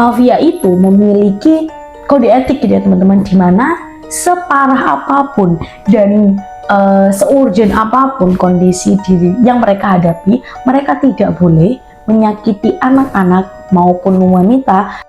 mafia itu memiliki kode etik gitu ya teman-teman, dimana separah apapun dan seurgent apapun kondisi diri yang mereka hadapi, mereka tidak boleh menyakiti anak-anak maupun wanita.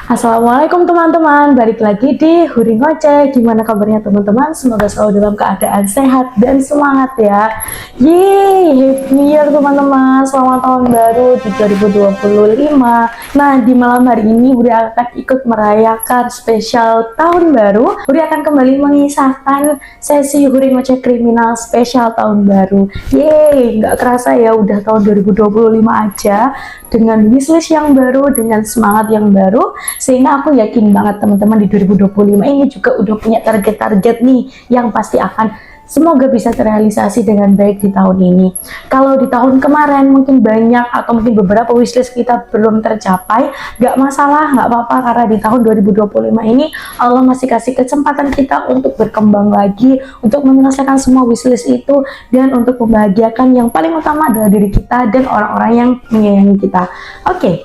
Assalamualaikum teman-teman, balik lagi di Huri Ngoceh. Gimana kabarnya teman-teman? Semoga selalu dalam keadaan sehat dan semangat ya. Yeay, Happy New Year teman-teman. Selamat tahun baru di 2025. Nah, di malam hari ini Huri akan ikut merayakan spesial tahun baru. Huri akan kembali mengisahkan sesi Huri Ngoceh kriminal spesial tahun baru. Yeay, nggak kerasa ya udah tahun 2025 aja, dengan wishlist yang baru, dengan semangat yang baru. Sehingga aku yakin banget teman-teman di 2025 ini juga udah punya target-target nih yang pasti akan semoga bisa terrealisasi dengan baik di tahun ini. Kalau di tahun kemarin mungkin banyak atau mungkin beberapa wishlist kita belum tercapai, gak masalah, gak apa-apa, karena di tahun 2025 ini Allah masih kasih kesempatan kita untuk berkembang lagi, untuk menyelesaikan semua wishlist itu, dan untuk membahagiakan yang paling utama adalah diri kita dan orang-orang yang menyayangi kita. Oke.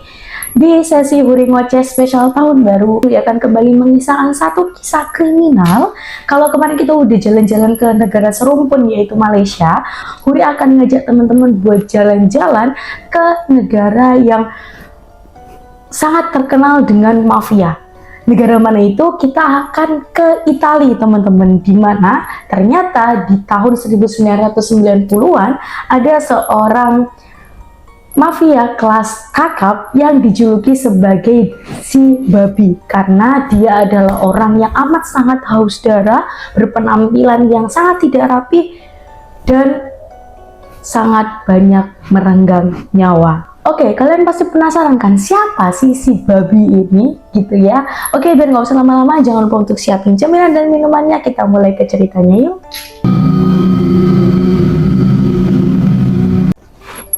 Di sesi Huri Ngoceh spesial tahun baru, Huri akan kembali mengisahkan satu kisah kriminal. Kalau kemarin kita udah jalan-jalan ke negara serumpun yaitu Malaysia, Huri akan ngajak teman-teman buat jalan-jalan ke negara yang sangat terkenal dengan mafia. Negara mana itu? Kita akan ke Italia teman-teman, di mana ternyata di tahun 1990-an ada seorang mafia kelas kakap yang dijuluki sebagai si babi, karena dia adalah orang yang amat sangat haus darah, berpenampilan yang sangat tidak rapi, dan sangat banyak merenggang nyawa. Oke, kalian pasti penasaran kan siapa sih si babi ini gitu ya. Oke, biar nggak usah lama-lama, jangan lupa untuk siapin cemilan dan minumannya, kita mulai ke ceritanya yuk.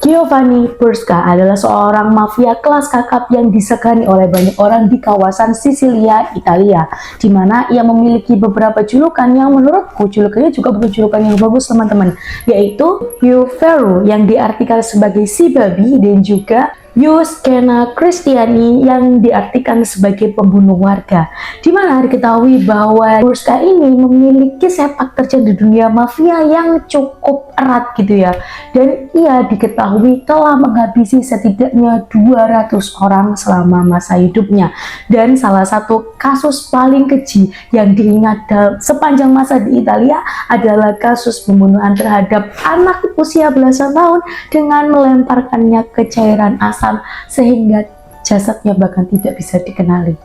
Giovanni Brusca adalah seorang mafia kelas kakap yang disegani oleh banyak orang di kawasan Sisilia, Italia, di mana ia memiliki beberapa julukan yang menurutku julukannya juga bukan julukan yang bagus teman-teman, yaitu Io Ferro yang diartikan sebagai si babi, dan juga Ius Kena Christiani yang diartikan sebagai pembunuh warga. Dimana diketahui bahwa Brusca ini memiliki sepak terjang di dunia mafia yang cukup erat gitu ya, dan ia diketahui telah menghabisi setidaknya 200 orang selama masa hidupnya. Dan salah satu kasus paling keji yang diingat sepanjang masa di Italia adalah kasus pembunuhan terhadap anak usia belasan tahun dengan melemparkannya ke cairan asam sehingga jasadnya bahkan tidak bisa dikenali.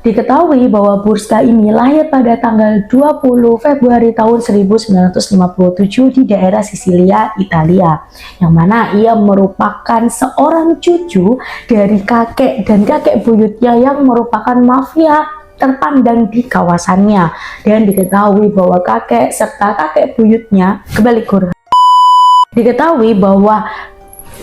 Diketahui bahwa Brusca ini lahir pada tanggal 20 Februari tahun 1957 di daerah Sisilia, Italia, yang mana ia merupakan seorang cucu dari kakek dan kakek buyutnya yang merupakan mafia terpandang di kawasannya. Dan diketahui bahwa kakek serta kakek buyutnya diketahui bahwa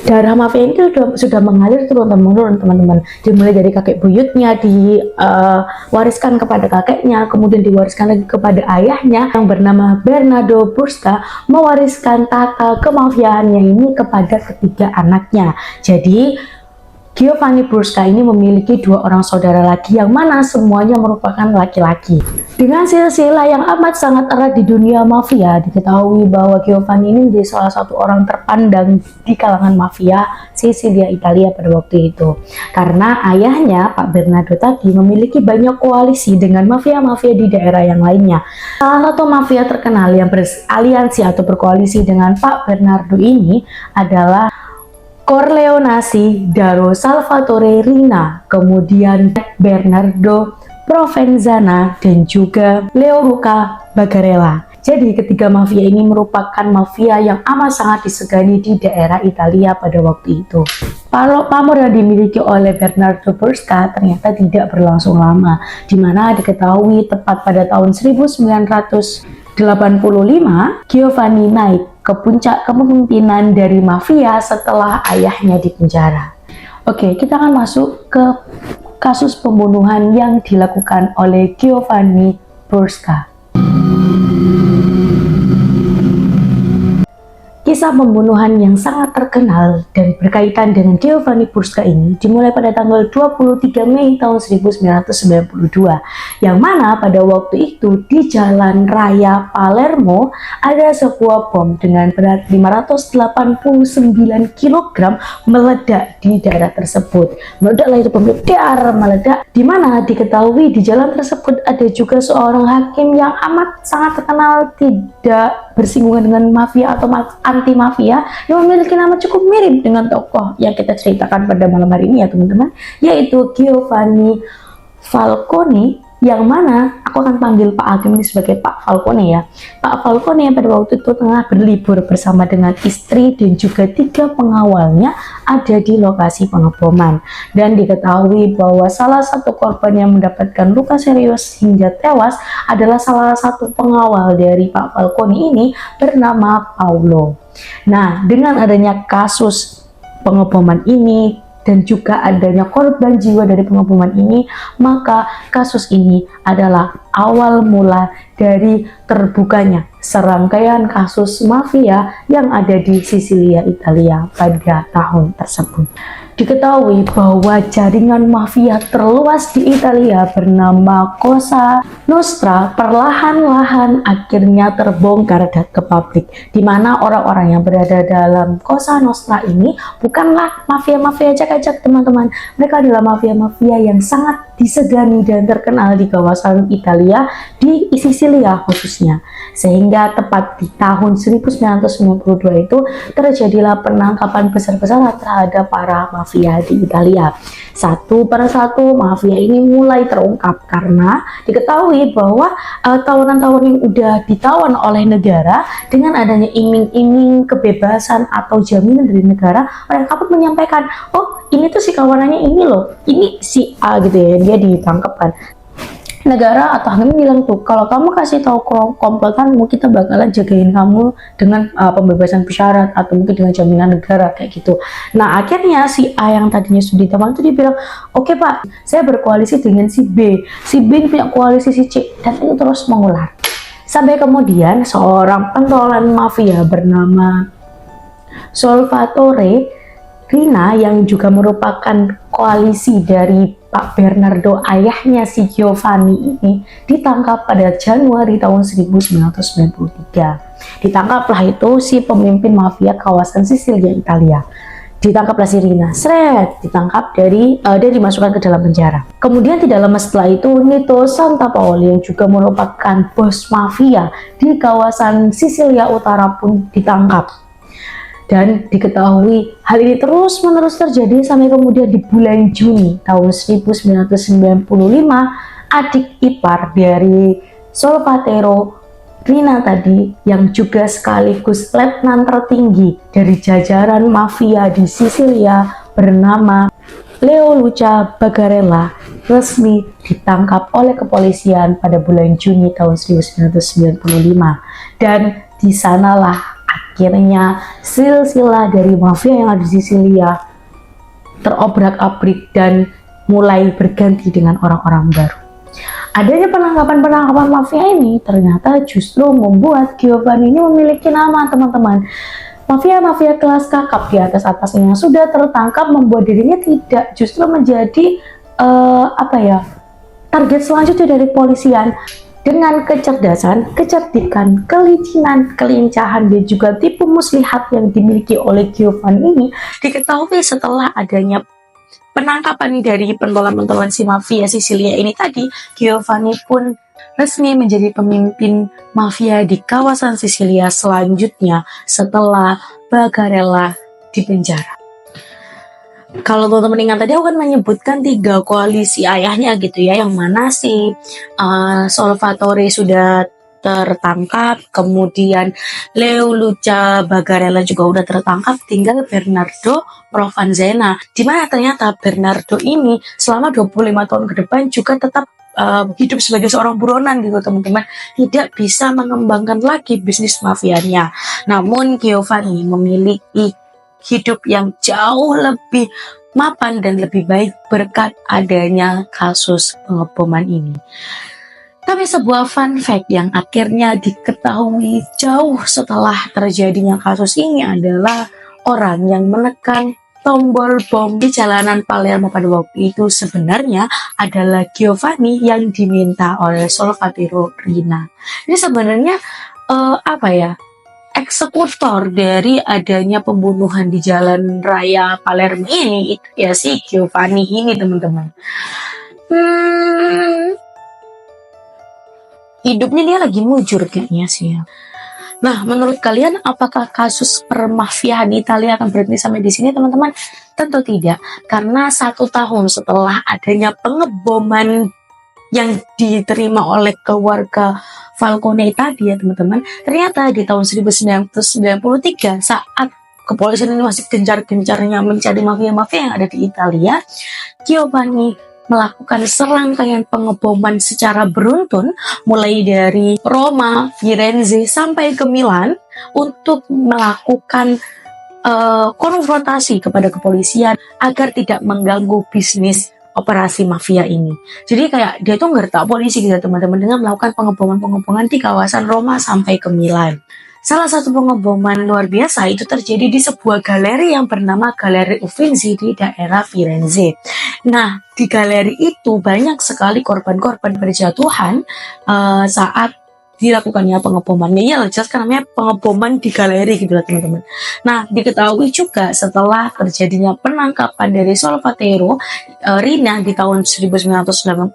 darah mafia ini sudah mengalir turun-temurun teman-teman, dimulai dari kakek buyutnya, diwariskan kepada kakeknya, kemudian diwariskan lagi kepada ayahnya yang bernama Bernardo Brusca, mewariskan tata kemafiaannya ini kepada ketiga anaknya. Jadi Giovanni Brusca ini memiliki dua orang saudara lagi yang mana semuanya merupakan laki-laki. Dengan silsilah yang amat sangat erat di dunia mafia, diketahui bahwa Giovanni ini menjadi salah satu orang terpandang di kalangan mafia Sisilia, Italia pada waktu itu. Karena ayahnya, Pak Bernardo tadi, memiliki banyak koalisi dengan mafia-mafia di daerah yang lainnya. Salah satu mafia terkenal yang beraliansi atau berkoalisi dengan Pak Bernardo ini adalah Corleonesi Daro Salvatore Rina, kemudian Bernardo Provenzano, dan juga Leoluca Bagarella. Jadi ketiga mafia ini merupakan mafia yang amat sangat disegani di daerah Italia pada waktu itu. Pamor yang dimiliki oleh Bernardo Brusca ternyata tidak berlangsung lama, di mana diketahui tepat pada tahun 1985 Giovanni naik ke puncak kepemimpinan dari mafia setelah ayahnya dipenjara. Oke, kita akan masuk ke kasus pembunuhan yang dilakukan oleh Giovanni Brusca. Kisah pembunuhan yang sangat terkenal dan berkaitan dengan Giovanni Brusca ini dimulai pada tanggal 23 Mei tahun 1992, yang mana pada waktu itu di Jalan Raya Palermo ada sebuah bom dengan berat 589 kg meledak di daerah tersebut. Meledaklah itu, bom meledak, di mana diketahui di jalan tersebut ada juga seorang hakim yang amat sangat terkenal tidak bersinggungan dengan mafia atau anti mafia, yang memiliki nama cukup mirip dengan tokoh yang kita ceritakan pada malam hari ini ya teman-teman, yaitu Giovanni Falcone, yang mana aku akan panggil Pak Hakim ini sebagai Pak Falcone ya. Pak Falcone pada waktu itu tengah berlibur bersama dengan istri dan juga 3 pengawalnya ada di lokasi pengeboman, dan diketahui bahwa salah satu korban yang mendapatkan luka serius hingga tewas adalah salah satu pengawal dari Pak Falcone ini bernama Paulo. Nah, dengan adanya kasus pengeboman ini dan juga adanya korban jiwa dari pengeboman ini, maka kasus ini adalah awal mula dari terbukanya serangkaian kasus mafia yang ada di Sisilia, Italia pada tahun tersebut. Diketahui bahwa jaringan mafia terluas di Italia bernama Cosa Nostra perlahan-lahan akhirnya terbongkar ke publik, di mana orang-orang yang berada dalam Cosa Nostra ini bukanlah mafia-mafia acak-acak teman-teman. Mereka adalah mafia-mafia yang sangat disegani dan terkenal di kawasan Italia, di Sisilia khususnya. Sehingga tepat di tahun 1992 itu terjadilah penangkapan besar-besaran terhadap para mafia di Italia. Satu persatu mafia ini mulai terungkap karena diketahui bahwa tawanan-tawanan yang udah ditawan oleh negara dengan adanya iming-iming kebebasan atau jaminan dari negara, mereka pun menyampaikan, oh ini tuh si kawanannya ini loh, ini si A gitu ya, dia ditangkap kan. Negara atau hakim bilang tuh, kalau kamu kasih tahu komplotanmu, kita bakalan jagain kamu dengan pembebasan bersyarat atau mungkin dengan jaminan negara kayak gitu. Nah akhirnya si A yang tadinya sudah ditawan itu dia bilang, oke Pak, saya berkoalisi dengan si B punya koalisi si C, dan itu terus mengular. Sampai kemudian seorang pentolan mafia bernama Salvatore Rina, yang juga merupakan koalisi dari Pak Bernardo, ayahnya si Giovanni ini, ditangkap pada Januari tahun 1993. Ditangkaplah itu si pemimpin mafia kawasan Sisilia, Italia. Ditangkaplah si Rina, ditangkap dia dimasukkan ke dalam penjara. Kemudian tidak lama setelah itu Nito Santapaoli yang juga merupakan bos mafia di kawasan Sisilia Utara pun ditangkap. Dan diketahui hal ini terus-menerus terjadi sampai kemudian di bulan Juni tahun 1995, adik ipar dari Salvatore Rina tadi, yang juga sekaligus letnan tertinggi dari jajaran mafia di Sisilia bernama Leoluca Bagarella, resmi ditangkap oleh kepolisian pada bulan Juni tahun 1995. Dan di sanalah akhirnya silsilah dari mafia yang ada di Sisilia terobrak-abrik dan mulai berganti dengan orang-orang baru. Adanya penangkapan-penangkapan mafia ini ternyata justru membuat Giovanni ini memiliki nama teman-teman. Mafia-mafia kelas kakap di atas-atasnya yang sudah tertangkap membuat dirinya tidak justru menjadi target selanjutnya dari kepolisian. Dengan kecerdasan, kecerdikan, kelicinan, kelincahan, dan juga tipu muslihat yang dimiliki oleh Giovanni ini, diketahui setelah adanya penangkapan dari pentolan-pentolan si mafia Sisilia ini tadi, Giovanni pun resmi menjadi pemimpin mafia di kawasan Sisilia selanjutnya setelah Bagarella dipenjara. Kalau teman-teman ingat tadi aku kan menyebutkan 3 koalisi ayahnya gitu ya, yang mana si Salvatore sudah tertangkap, kemudian Leoluca Bagarella juga udah tertangkap, tinggal Bernardo Provenzano, dimana ternyata Bernardo ini selama 25 tahun ke depan juga tetap hidup sebagai seorang buronan gitu teman-teman, tidak bisa mengembangkan lagi bisnis mafianya. Namun Giovanni memiliki hidup yang jauh lebih mapan dan lebih baik berkat adanya kasus pengeboman ini. Tapi sebuah fun fact yang akhirnya diketahui jauh setelah terjadinya kasus ini adalah orang yang menekan tombol bom di jalanan Palermo pada waktu itu sebenarnya adalah Giovanni yang diminta oleh Solfatero Rina. Ini sebenarnya apa ya? Eksekutor dari adanya pembunuhan di jalan raya Palermo ini itu ya si Giovanni ini, teman-teman. Hidupnya dia lagi mujur kayaknya sih ya. Nah, menurut kalian apakah kasus permafiaan Italia akan berhenti sampai di sini, teman-teman? Tentu tidak, karena 1 tahun setelah adanya pengeboman yang diterima oleh keluarga Falcone tadi ya teman-teman, ternyata di tahun 1993 saat kepolisian ini masih gencar-gencarnya mencari mafia-mafia yang ada di Italia, Giovanni melakukan serangkaian pengeboman secara beruntun mulai dari Roma, Firenze sampai ke Milan untuk melakukan konfrontasi kepada kepolisian agar tidak mengganggu bisnis operasi mafia ini. Jadi kayak dia tuh ngertak polisi gitu teman-teman dengan melakukan pengeboman-pengeboman di kawasan Roma sampai ke Milan. Salah satu pengeboman luar biasa itu terjadi di sebuah galeri yang bernama Galeri Uffizi di daerah Firenze. Nah, di galeri itu banyak sekali korban-korban berjatuhan saat dilakukannya pengebomannya. Ya jelas kan namanya pengeboman di galeri gitu lah teman-teman. Nah, diketahui juga setelah terjadinya penangkapan dari Solfatero Rina di tahun 1995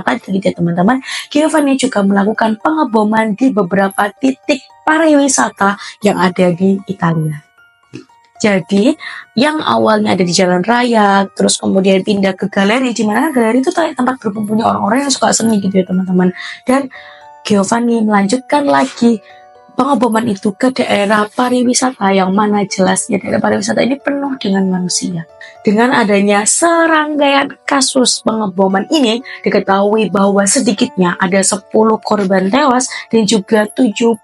tadi gitu ya teman-teman, Giovanni juga melakukan pengeboman di beberapa titik pariwisata yang ada di Italia. Jadi, yang awalnya ada di jalan raya, terus kemudian pindah ke galeri, di mana galeri itu tempat berkumpulnya orang-orang yang suka seni gitu ya teman-teman. Dan Giovanni melanjutkan lagi pengeboman itu ke daerah pariwisata yang mana jelasnya daerah pariwisata ini penuh dengan manusia. Dengan adanya serangkaian kasus pengeboman ini, diketahui bahwa sedikitnya ada 10 korban tewas dan juga 71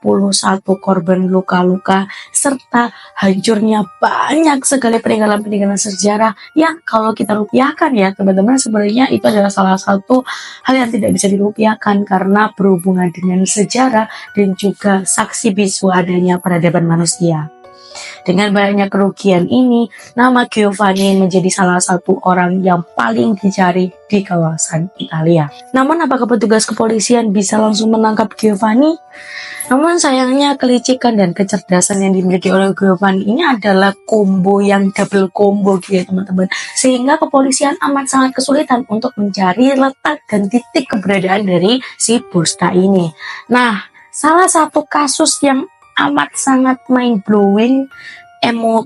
korban luka-luka serta hancurnya banyak sekali peninggalan-peninggalan sejarah yang kalau kita rupiahkan ya teman-teman, sebenarnya itu adalah salah satu hal yang tidak bisa dirupiahkan karena berhubungan dengan sejarah dan juga saksi bisu adanya peradaban manusia. Dengan banyaknya kerugian ini, nama Giovanni menjadi salah satu orang yang paling dicari di kawasan Italia. Namun apakah petugas kepolisian bisa langsung menangkap Giovanni? Namun sayangnya kelicikan dan kecerdasan yang dimiliki oleh Giovanni ini adalah combo yang double combo gitu ya teman-teman. Sehingga kepolisian amat sangat kesulitan untuk mencari letak dan titik keberadaan dari si Busta ini. Nah, salah satu kasus yang amat sangat mind blowing,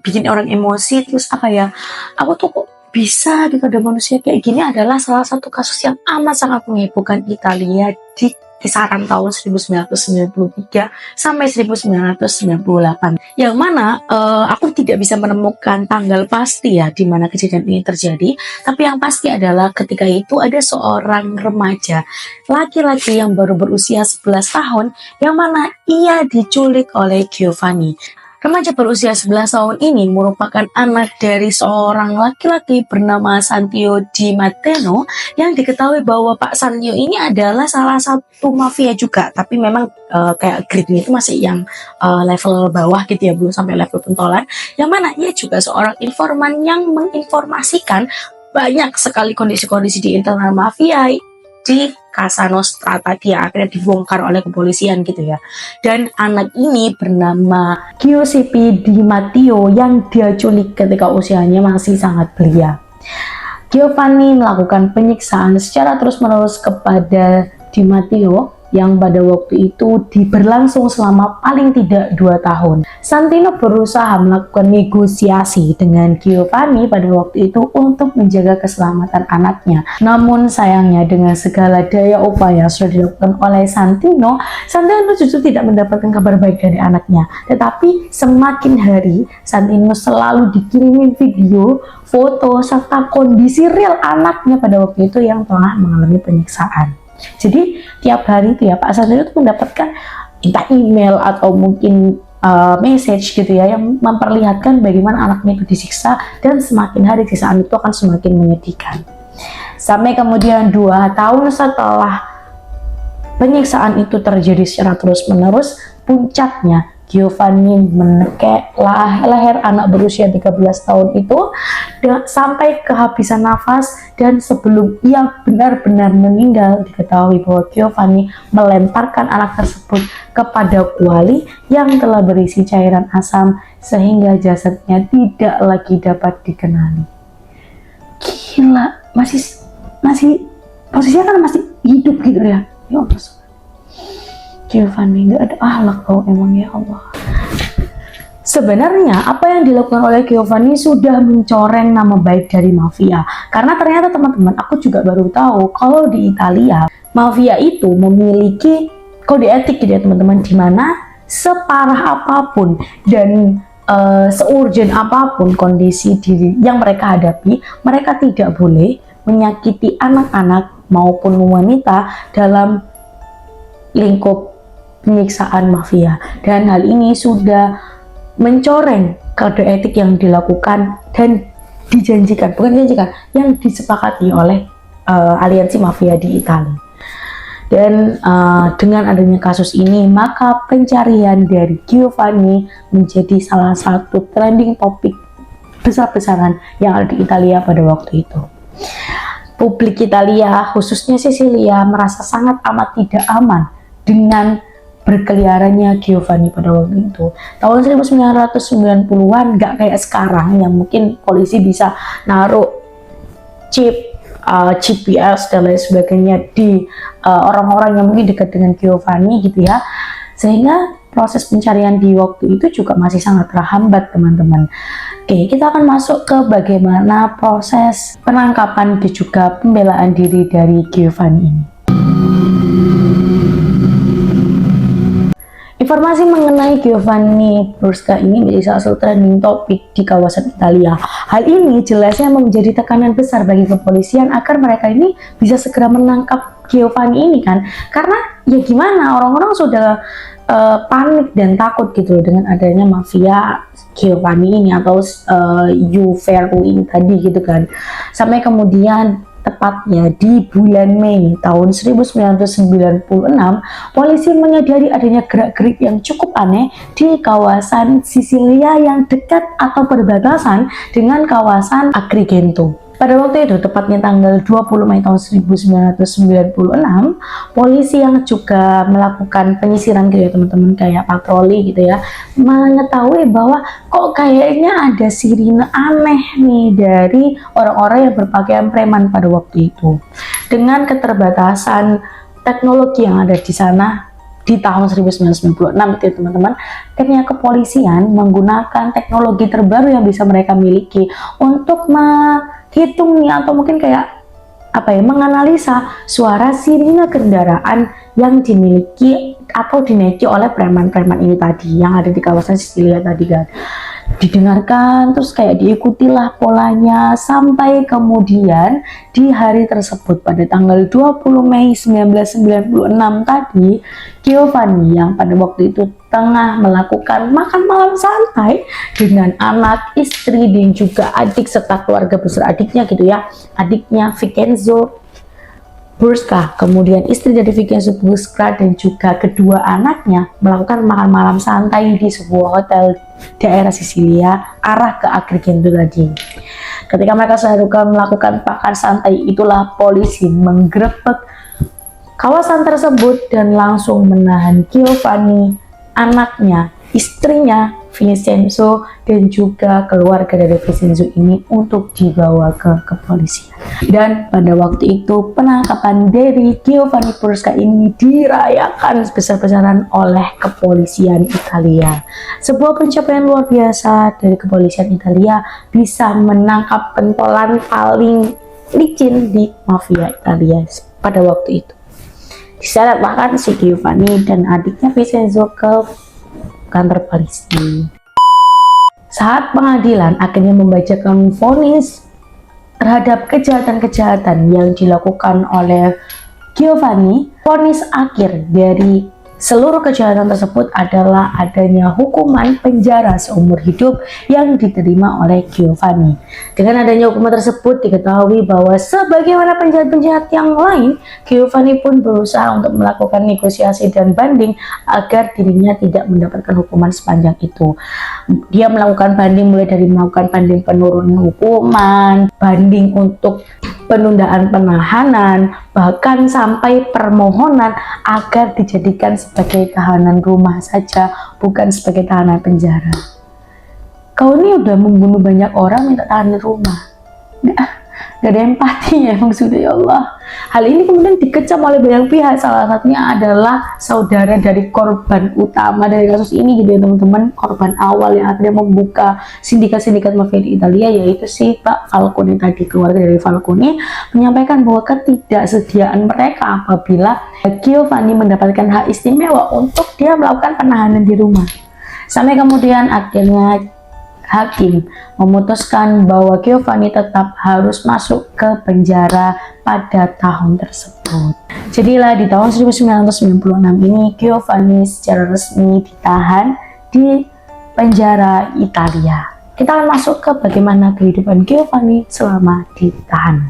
bikin orang emosi, terus apa ya, aku tuh kok bisa gitu ada manusia kayak gini, adalah salah satu kasus yang amat sangat menghebohkan Italia di kisaran tahun 1993 sampai 1998, yang mana aku tidak bisa menemukan tanggal pasti ya di mana kejadian ini terjadi, tapi yang pasti adalah ketika itu ada seorang remaja laki-laki yang baru berusia 11 tahun yang mana ia diculik oleh Giovanni. Remaja berusia 11 tahun ini merupakan anak dari seorang laki-laki bernama Santio Di Matteo, yang diketahui bahwa Pak Santio ini adalah salah satu mafia juga, tapi memang kayak grade-nya itu masih yang level bawah gitu ya, belum sampai level pentolan, yang mana ia juga seorang informan yang menginformasikan banyak sekali kondisi-kondisi di internal mafia di Casa Nostra tadi yang akhirnya dibongkar oleh kepolisian gitu ya. Dan anak ini bernama Giuseppe Di Matteo yang dia culik ketika usianya masih sangat belia. Giovanni melakukan penyiksaan secara terus-menerus kepada Di Matteo yang pada waktu itu berlangsung selama paling tidak 2 tahun. Santino berusaha melakukan negosiasi dengan Giovanni pada waktu itu untuk menjaga keselamatan anaknya. Namun sayangnya dengan segala daya upaya yang sudah dilakukan oleh Santino justru tidak mendapatkan kabar baik dari anaknya. Tetapi semakin hari Santino selalu dikirimin video, foto, serta kondisi real anaknya pada waktu itu yang telah mengalami penyiksaan. Jadi tiap hari itu ya Pak Santino itu mendapatkan entah email atau mungkin message gitu ya yang memperlihatkan bagaimana anaknya itu disiksa, dan semakin hari siksaan itu akan semakin menyedihkan. Sampai kemudian 2 tahun setelah penyiksaan itu terjadi secara terus-menerus. Puncaknya Giovanni menekek leher anak berusia 13 tahun itu sampai kehabisan nafas, dan sebelum ia benar-benar meninggal diketahui bahwa Giovanni melemparkan anak tersebut kepada kuali yang telah berisi cairan asam sehingga jasadnya tidak lagi dapat dikenali. Gila, masih posisinya kan masih hidup gitu ya. Ya Allah, Giovanni nggak ada akhlak kau emang, ya Allah. Sebenarnya apa yang dilakukan oleh Giovanni sudah mencoreng nama baik dari mafia. Karena ternyata teman-teman, aku juga baru tahu kalau di Italia mafia itu memiliki kode etik gitu ya teman-teman, dimana separah apapun dan seurgent apapun kondisi yang mereka hadapi, mereka tidak boleh menyakiti anak-anak maupun wanita dalam lingkup penyiksaan mafia. Dan hal ini sudah mencoreng kode etik yang dilakukan dan yang disepakati oleh aliansi mafia di Italia. Dan dengan adanya kasus ini, maka pencarian dari Giovanni menjadi salah satu trending topik besar-besaran yang ada di Italia pada waktu itu. Publik Italia, khususnya Sisilia, merasa sangat amat tidak aman dengan berkeliarannya Giovanni pada waktu itu. Tahun 1990-an nggak kayak sekarang yang mungkin polisi bisa naruh chip GPS dan lain sebagainya di orang-orang yang mungkin dekat dengan Giovanni gitu ya, sehingga proses pencarian di waktu itu juga masih sangat terhambat teman-teman. Oke, kita akan masuk ke bagaimana proses penangkapan dan juga pembelaan diri dari Giovanni ini. Informasi mengenai Giovanni Brusca ini menjadi salah satu trending topik di kawasan Italia. Hal ini jelasnya menjadi tekanan besar bagi kepolisian agar mereka ini bisa segera menangkap Giovanni ini kan. Karena ya gimana, orang-orang sudah panik dan takut gitu loh dengan adanya mafia Giovanni ini atau Uverwing tadi gitu kan. Sampai kemudian tepatnya di bulan Mei tahun 1996, polisi menyadari adanya gerak-gerik yang cukup aneh di kawasan Sisilia yang dekat atau berbatasan dengan kawasan Agrigento. Pada waktu itu, tepatnya tanggal 20 Mei tahun 1996, polisi yang juga melakukan penyisiran gitu ya teman-teman, kayak patroli gitu ya, mengetahui bahwa kok kayaknya ada sirine aneh nih dari orang-orang yang berpakaian preman pada waktu itu. Dengan keterbatasan teknologi yang ada di sana di tahun 1996 itu ya teman-teman, akhirnya kepolisian menggunakan teknologi terbaru yang bisa mereka miliki untuk hitung nih atau mungkin kayak apa ya, menganalisa suara sirine kendaraan yang dimiliki atau dinaiki oleh preman-preman ini tadi yang ada di kawasan Sisilia tadi kan. Didengarkan terus kayak diikutilah polanya sampai kemudian di hari tersebut pada tanggal 20 Mei 1996 tadi, Giovanni yang pada waktu itu tengah melakukan makan malam santai dengan anak, istri, dan juga adik serta keluarga besar adiknya gitu ya, adiknya Vincenzo Brusca, kemudian istri dari Vincenzo Brusca dan juga kedua anaknya melakukan makan malam santai di sebuah hotel daerah Sisilia arah ke Agrigento tadi. Ketika mereka sedang melakukan makan santai itulah polisi menggerebek kawasan tersebut dan langsung menahan Giovanni, anaknya, istrinya Vincenzo, dan juga keluarga dari Vincenzo ini untuk dibawa ke kepolisian. Dan pada waktu itu penangkapan dari Giovanni Brusca ini dirayakan besar-besaran oleh kepolisian Italia. Sebuah pencapaian luar biasa dari kepolisian Italia, bisa menangkap pentolan paling licin di mafia Italia pada waktu itu. Diseret bahkan si Giovanni dan adiknya Vincenzo ke kantor polisi. Saat pengadilan akhirnya membacakan vonis terhadap kejahatan-kejahatan yang dilakukan oleh Giovanni, vonis akhir dari Seluruh kejahatan tersebut adalah adanya hukuman penjara seumur hidup yang diterima oleh Giovanni. Dengan adanya hukuman tersebut diketahui bahwa sebagaimana penjahat-penjahat yang lain, Giovanni pun berusaha untuk melakukan negosiasi dan banding agar dirinya tidak mendapatkan hukuman sepanjang itu. Dia melakukan banding mulai dari melakukan banding penurunan hukuman, banding untuk penundaan penahanan, bahkan sampai permohonan agar dijadikan sebagai tahanan rumah saja, bukan sebagai tahanan penjara. Kau ini udah membunuh banyak orang minta tahanan rumah. Gak ada empati ya maksudnya, ya Allah. Hal ini kemudian dikecam oleh banyak pihak, salah satunya adalah saudara dari korban utama dari kasus ini gitu ya teman-teman, korban awal yang akhirnya membuka sindikat-sindikat mafia di Italia, yaitu si Pak Falcone tadi. Keluarga dari Falcone menyampaikan bahwa ketidaksediaan mereka apabila Giovanni mendapatkan hak istimewa untuk dia melakukan penahanan di rumah. Sampai kemudian akhirnya hakim memutuskan bahwa Giovanni tetap harus masuk ke penjara pada tahun tersebut. Jadilah di tahun 1996 ini Giovanni secara resmi ditahan di penjara Italia. Kita akan masuk ke bagaimana kehidupan Giovanni selama ditahan.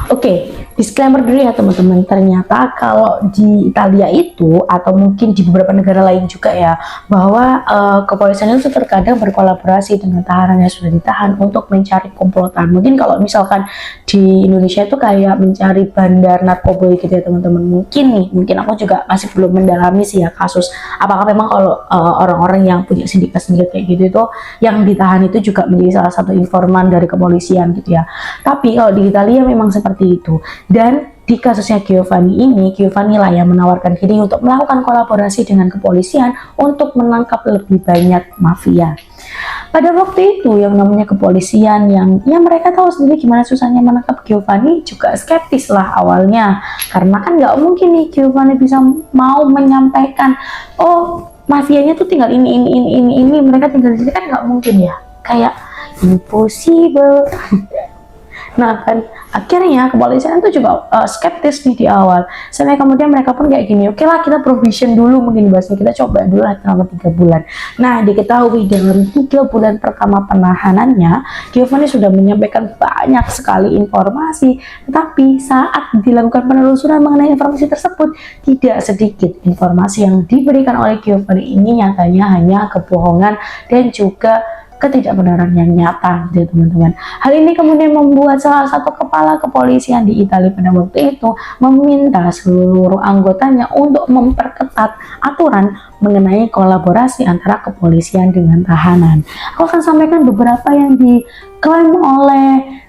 Oke, disclaimer dulu ya teman-teman, ternyata kalau di Italia itu atau mungkin di beberapa negara lain juga ya, bahwa kepolisian itu terkadang berkolaborasi dengan tahanan yang sudah ditahan untuk mencari komplotan. Mungkin kalau misalkan di Indonesia itu kayak mencari bandar narkoba gitu ya teman-teman. Mungkin aku juga masih belum mendalami sih ya kasus apakah memang kalau orang-orang yang punya sindikat-sindikat kayak gitu itu yang ditahan itu juga menjadi salah satu informan dari kepolisian gitu ya. Tapi kalau di Italia memang seperti itu. Dan di kasusnya Giovanni lah yang menawarkan diri untuk melakukan kolaborasi dengan kepolisian untuk menangkap lebih banyak mafia. Pada waktu itu yang namanya kepolisian yang mereka tahu sendiri gimana susahnya menangkap Giovanni juga skeptis lah awalnya, karena kan nggak mungkin nih Giovanni bisa mau menyampaikan, oh mafianya tuh tinggal ini, mereka tinggal di sini, kan nggak mungkin ya, kayak impossible. Nah kan akhirnya kepolisian itu juga skeptis nih di awal, sampai kemudian mereka pun kayak gini, oke lah kita provision dulu, mungkin bahasanya kita coba dulu lah selama 3 bulan. Nah diketahui dalam 3 bulan pertama penahanannya Giovanni sudah menyampaikan banyak sekali informasi, tetapi saat dilakukan penelusuran mengenai informasi tersebut tidak sedikit informasi yang diberikan oleh Giovanni ini nyatanya hanya kebohongan dan juga ketidakbenaran yang nyata gitu teman-teman. Hal ini kemudian membuat salah satu kepala kepolisian di Italia pada waktu itu meminta seluruh anggotanya untuk memperketat aturan mengenai kolaborasi antara kepolisian dengan tahanan. Aku akan sampaikan beberapa yang diklaim oleh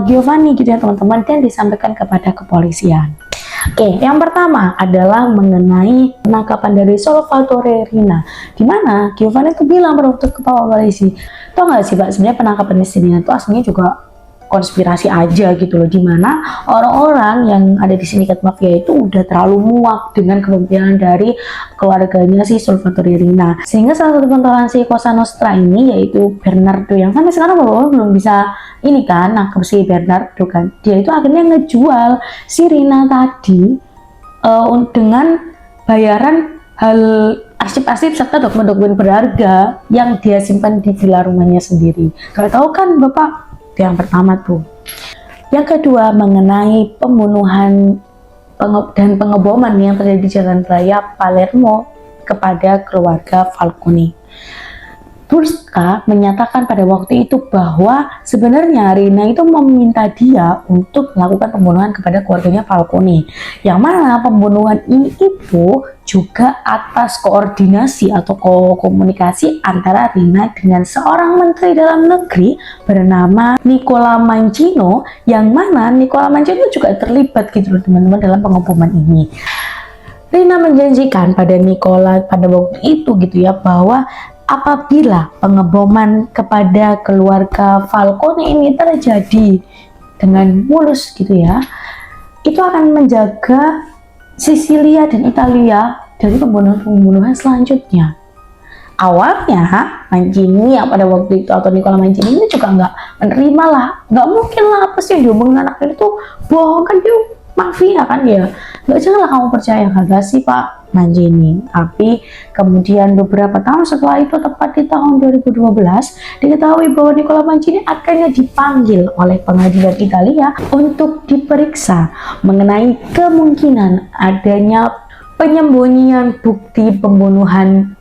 Giovanni gitu ya teman-teman, dan disampaikan kepada kepolisian. Oke, yang pertama adalah mengenai penangkapan dari Salvatore Riina, di mana Giovanni itu bilang pada waktu kepala polisi, tau nggak sih Pak, sebenarnya penangkapan Riina itu aslinya juga konspirasi aja gitu loh, dimana orang-orang yang ada di sindikat mafia itu udah terlalu muak dengan kepemimpinan dari keluarganya si Salvatore Riina, sehingga salah satu pentolan si Cosa Nostra ini yaitu Bernardo, yang sampai sekarang belum bisa ini kan nangkep si Bernardo kan, dia itu akhirnya ngejual si Riina tadi dengan bayaran hal arsip-arsip serta dokumen-dokumen berharga yang dia simpan di villa rumahnya sendiri. Kalau tahu kan Bapak. Itu yang pertama tuh. Yang kedua mengenai pembunuhan dan pengeboman yang terjadi di Jalan Raya Palermo kepada keluarga Falcone. Turska menyatakan pada waktu itu bahwa sebenarnya Riina itu meminta dia untuk melakukan pembunuhan kepada keluarganya Falcone, yang mana pembunuhan ini itu juga atas koordinasi atau komunikasi antara Riina dengan seorang menteri dalam negeri bernama Nicola Mancino, yang mana Nicola Mancino juga terlibat gitu loh teman-teman dalam pengeboman ini. Riina menjanjikan pada Nicola pada waktu itu gitu ya, bahwa apabila pengeboman kepada keluarga Falcone ini terjadi dengan mulus gitu ya, itu akan menjaga Sisilia dan Italia dari pembunuhan-pembunuhan selanjutnya. Awalnya Mancini yang pada waktu itu atau Nicola Mancini ini juga nggak menerima lah, nggak mungkin lah, apa sih yang diomongin anaknya itu bohong kan, dia mafia kan ya. Nggak janganlah kamu percaya, kagak sih Pak Manjini. Tapi kemudian beberapa tahun setelah itu, tepat di tahun 2012, diketahui bahwa Nicola Manjini akhirnya dipanggil oleh pengadilan Italia untuk diperiksa mengenai kemungkinan adanya penyembunyian bukti pembunuhan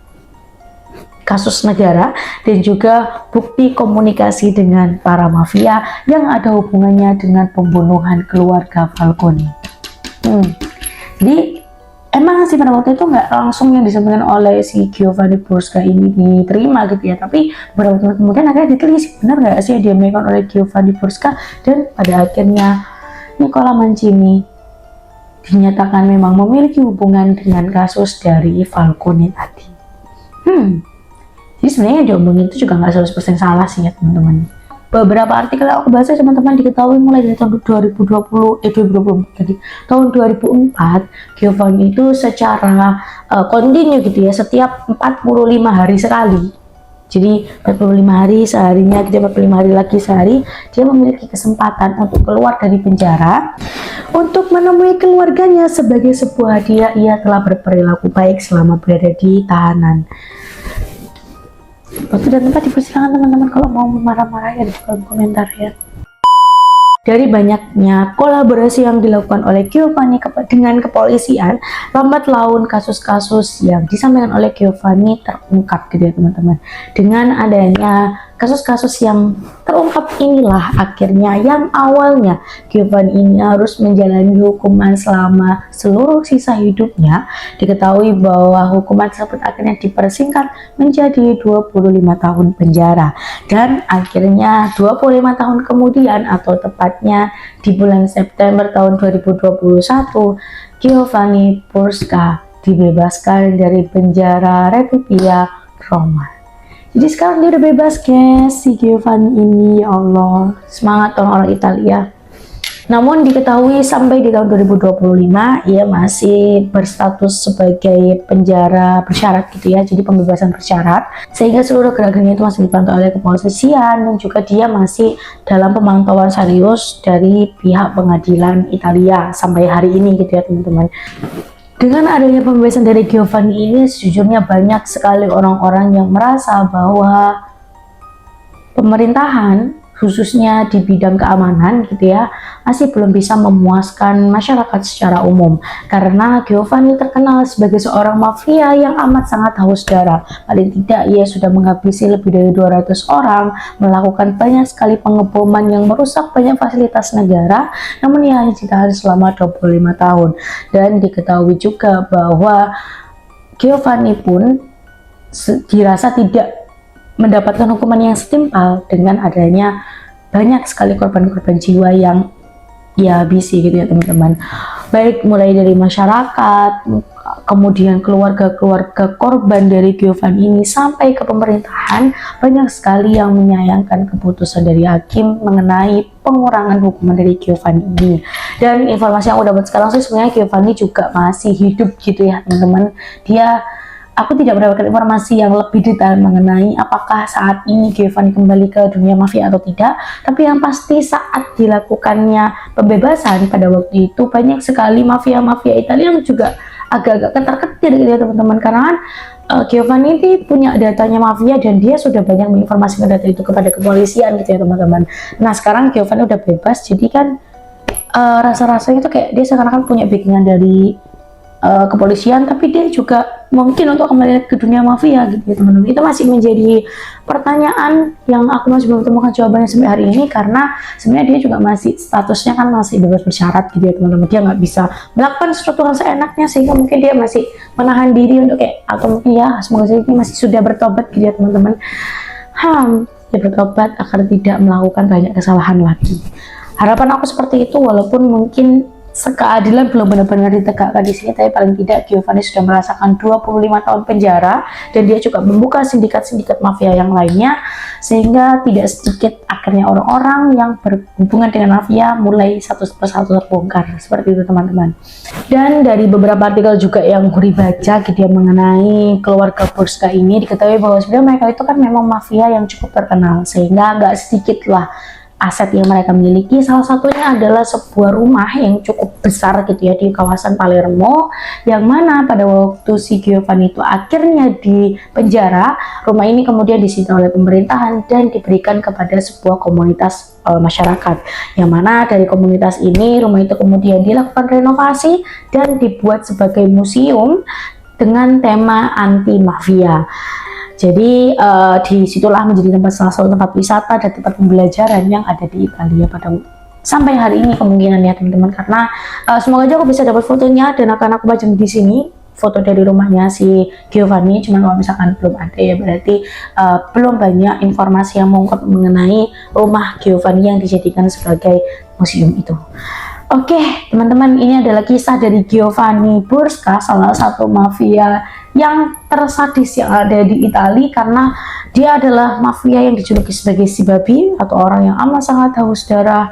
kasus negara dan juga bukti komunikasi dengan para mafia yang ada hubungannya dengan pembunuhan keluarga Falcone. Jadi emang sih pada waktu itu nggak langsung yang disampaikan oleh si Giovanni Brusca ini diterima gitu ya, tapi beberapa tahun kemudian akhirnya ditelisik benar nggak sih dia diamankan oleh Giovanni Brusca, dan pada akhirnya Nicola Manjini dinyatakan memang memiliki hubungan dengan kasus dari Falcone tadi. Jadi sebenarnya yang diomongin itu juga nggak 100% salah sih ya teman-teman. Beberapa artikel yang aku baca teman-teman diketahui mulai dari tahun 2024 tadi, tahun 2004 Giovanni itu secara kontinu gitu ya, setiap 45 hari sekali. Jadi 45 hari seharinya, gitu, 45 hari lagi sehari, dia memiliki kesempatan untuk keluar dari penjara untuk menemui keluarganya sebagai sebuah hadiah. Ia telah berperilaku baik selama berada di tahanan. Waktu dan tempat dipersilakan teman-teman kalau mau marah-marah ya di kolom komentar ya. Dari banyaknya kolaborasi yang dilakukan oleh Giovanni dengan kepolisian, lambat laun kasus-kasus yang disampaikan oleh Giovanni terungkap gitu ya teman-teman. Dengan adanya kasus-kasus yang terungkap inilah akhirnya yang awalnya Giovanni ini harus menjalani hukuman selama seluruh sisa hidupnya, diketahui bahwa hukuman tersebut akhirnya dipersingkat menjadi 25 tahun penjara. Dan akhirnya 25 tahun kemudian, atau tepatnya di bulan September tahun 2021, Giovanni Brusca dibebaskan dari penjara Rebibbia, Roma. Jadi sekarang dia udah bebas guys, si Giovanni ini. Ya Allah, semangat orang-orang Italia. Namun diketahui sampai di tahun 2025 ia masih berstatus sebagai penjara bersyarat gitu ya, jadi pembebasan bersyarat, sehingga seluruh gerak-geriknya itu masih dipantau oleh kepolisian, dan juga dia masih dalam pemantauan serius dari pihak pengadilan Italia sampai hari ini gitu ya teman-teman. Dengan adanya pembebasan dari Giovanni ini, sejujurnya banyak sekali orang-orang yang merasa bahwa pemerintahan khususnya di bidang keamanan gitu ya, masih belum bisa memuaskan masyarakat secara umum, karena Giovanni terkenal sebagai seorang mafia yang amat sangat haus darah. Paling tidak ia sudah menghabisi lebih dari 200 orang, melakukan banyak sekali pengeboman yang merusak banyak fasilitas negara, namun ia hanya ditahan selama 25 tahun. Dan diketahui juga bahwa Giovanni pun dirasa tidak mendapatkan hukuman yang setimpal dengan adanya banyak sekali korban-korban jiwa yang ia habisi gitu ya teman-teman. Baik mulai dari masyarakat, kemudian keluarga-keluarga korban dari Giovanni ini, sampai ke pemerintahan, banyak sekali yang menyayangkan keputusan dari hakim mengenai pengurangan hukuman dari Giovanni ini. Dan informasi yang udah buat sekarang sih sebenarnya Giovanni juga masih hidup gitu ya teman-teman. Aku tidak mendapatkan informasi yang lebih detail mengenai apakah saat ini Giovanni kembali ke dunia mafia atau tidak. Tapi yang pasti saat dilakukannya pembebasan pada waktu itu, banyak sekali mafia-mafia Italia yang juga agak-agak ketar-ketir gitu ya teman-teman. Karena kan Giovanni ini punya datanya mafia dan dia sudah banyak menginformasikan data itu kepada kepolisian gitu ya teman-teman. Nah sekarang Giovanni udah bebas, jadi kan rasa-rasanya tuh kayak dia sekarang kan punya backingan dari kepolisian, tapi dia juga mungkin untuk kembali ke dunia mafia gitu ya teman-teman. Itu masih menjadi pertanyaan yang aku masih belum temukan jawabannya sampai hari ini, karena sebenarnya dia juga masih statusnya kan masih bebas bersyarat gitu ya teman-teman. Dia nggak bisa melakukan sesuatu yang seenaknya, sehingga mungkin dia masih menahan diri untuk kayak, atau mungkin ya semoga saja ini masih sudah bertobat gitu ya teman-teman. Dia bertobat agar tidak melakukan banyak kesalahan lagi. Harapan aku seperti itu, walaupun mungkin keadilan belum benar-benar ditegakkan di sini, tapi paling tidak Giovanni sudah merasakan 25 tahun penjara, dan dia juga membuka sindikat-sindikat mafia yang lainnya, sehingga tidak sedikit akhirnya orang-orang yang berhubungan dengan mafia mulai satu persatu terbongkar seperti itu teman-teman. Dan dari beberapa artikel juga yang gue baca gitu ya mengenai keluarga Brusca ini, diketahui bahwa sebenarnya mereka itu kan memang mafia yang cukup terkenal, sehingga nggak sedikit lah aset yang mereka miliki. Salah satunya adalah sebuah rumah yang cukup besar gitu ya di kawasan Palermo, yang mana pada waktu si Giovanni itu akhirnya di penjara, rumah ini kemudian disita oleh pemerintahan dan diberikan kepada sebuah komunitas masyarakat, yang mana dari komunitas ini rumah itu kemudian dilakukan renovasi dan dibuat sebagai museum dengan tema anti mafia. Jadi disitulah menjadi salah satu tempat wisata dan tempat pembelajaran yang ada di Italia pada sampai hari ini kemungkinan ya teman-teman, karena semoga aja aku bisa dapat fotonya dan akan aku pajang di sini foto dari rumahnya si Giovanni. Cuman kalau misalkan belum ada ya berarti belum banyak informasi yang mengungkap mengenai rumah Giovanni yang dijadikan sebagai museum itu. Oke, teman-teman, ini adalah kisah dari Giovanni Brusca, salah satu mafia yang tersadis yang ada di Italia, karena dia adalah mafia yang dijuluki sebagai si babi atau orang yang amat sangat haus darah,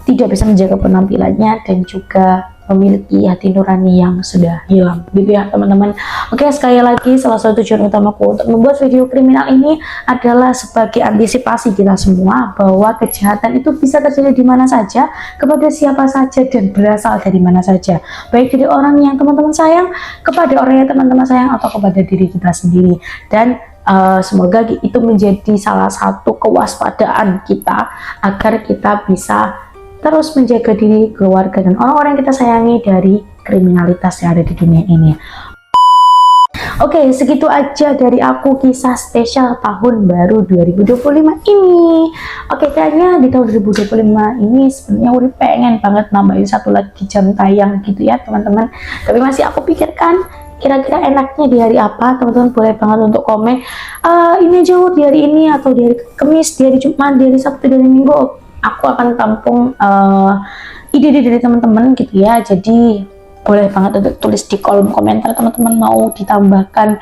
tidak bisa menjaga penampilannya, dan juga memiliki hati nurani yang sudah hilang gitu ya teman-teman. Oke, sekali lagi salah satu tujuan utamaku untuk membuat video kriminal ini adalah sebagai antisipasi kita semua bahwa kejahatan itu bisa terjadi di mana saja, kepada siapa saja, dan berasal dari mana saja, baik dari orang yang teman-teman sayang, kepada orang yang teman-teman sayang, atau kepada diri kita sendiri. Dan semoga itu menjadi salah satu kewaspadaan kita agar kita bisa terus menjaga diri, keluarga, dan orang-orang yang kita sayangi dari kriminalitas yang ada di dunia ini. Oke, segitu aja dari aku kisah spesial tahun baru 2025 ini. Oke, kayaknya di tahun 2025 ini sebenarnya udah pengen banget nambahin satu lagi jam tayang gitu ya teman-teman. Tapi masih aku pikirkan kira-kira enaknya di hari apa. Teman-teman boleh banget untuk komen ini aja di hari ini, atau di hari Kamis, di hari Jumat, di hari Sabtu, di hari Minggu. Aku akan tampung ide-ide dari teman-teman gitu ya. Jadi boleh banget untuk tulis di kolom komentar teman-teman mau ditambahkan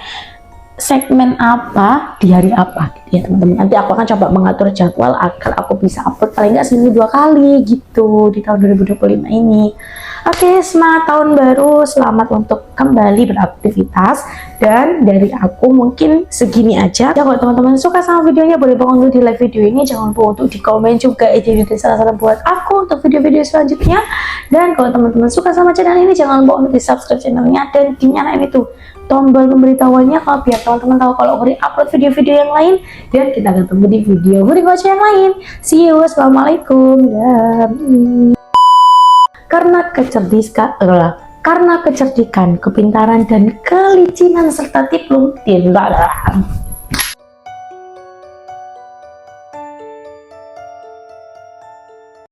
segmen apa di hari apa gitu ya teman-teman. Nanti aku akan coba mengatur jadwal agar aku bisa upload paling nggak seminggu 2 kali gitu di tahun 2025 ini. Oke, semangat tahun baru, selamat untuk kembali beraktivitas, dan dari aku mungkin segini aja ya. Kalau teman-teman suka sama videonya boleh banget untuk di like video ini, jangan lupa untuk di komen juga ide-ide saran-saran buat aku untuk video-video selanjutnya. Dan kalau teman-teman suka sama channel ini jangan lupa untuk di subscribe channelnya dan dinyalain itu tombol pemberitahuannya kalau biar teman-teman tahu kalau aku upload video-video yang lain. Dan kita ketemu di video berikutnya yang lain. See you, assalamualaikum. Karena kecerdikan, kepintaran, dan kelicinan serta tiplum tindakan.